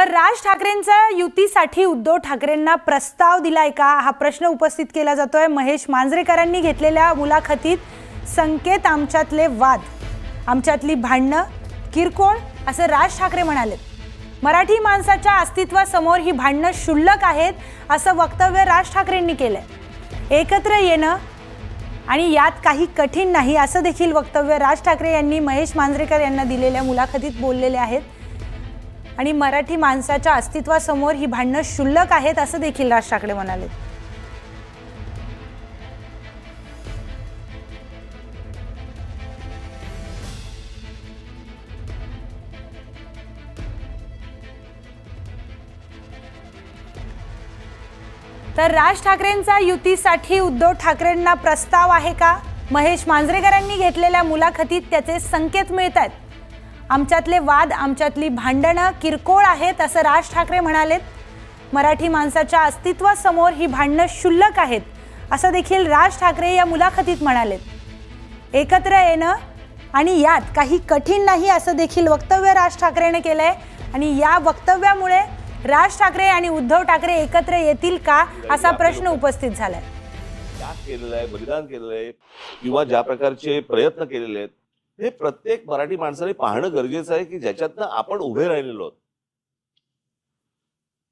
तर राज ठाकरेंचा युतीसाठी उद्धव ठाकरेंना प्रस्ताव दिलाय का, हा प्रश्न उपस्थित केला जातोय। महेश मांजरेकरांनी घेतलेल्या मुलाखतीत संकेत आमच्यातले वाद, आमच्यातली भांडणं किरकोळ असं राज ठाकरे म्हणाले। मराठी माणसाच्या अस्तित्वासमोर ही भांडणं क्षुल्लक आहेत असं वक्तव्य राज ठाकरेंनी केलंय। एकत्र येणं आणि यात काही कठीण नाही असं देखील वक्तव्य राज ठाकरे यांनी महेश मांजरेकर यांना दिलेल्या मुलाखतीत बोललेले आहेत। आणि मराठी माणसाच्या अस्तित्वासमोर ही भांडणं क्षुल्लक आहेत असं देखील राज ठाकरे म्हणाले। तर राज ठाकरेंचा युतीसाठी उद्धव ठाकरेंना प्रस्ताव आहे का, महेश मांजरेकरांनी घेतलेल्या मुलाखतीत त्याचे संकेत मिळतात। आमच्यातले वाद, आमच्यातली भांडणं किरकोळ आहेत असं राज ठाकरे म्हणालेत। मराठी माणसाच्या अस्तित्वासमोर ही भांडणं क्षुल्लक आहेत असं देखील राज ठाकरे या मुलाखतीत म्हणालेत। एकत्र येणं आणि यात काही कठीण नाही असं देखील वक्तव्य राज ठाकरेने केलंय। आणि या वक्तव्यामुळे राज ठाकरे आणि उद्धव ठाकरे एकत्र येतील का असा प्रश्न उपस्थित झालाय। त्याग केलेला आहे, बलिदान केलेलं आहे किंवा ज्या प्रकारचे प्रयत्न केलेले आहेत हे प्रत्येक मराठी माणसाने पाहणं गरजेचं आहे की ज्याच्यातनं आपण उभे राहिलेलो आहोत।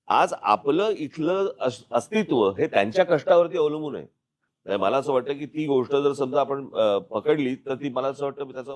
आज आपलं इथलं अस्तित्व हे त्यांच्या कष्टावरती अवलंबून आहे। मला असं वाटतं की ती गोष्ट जर समजा आपण पकडली तर ती मला असं वाटतं त्याचा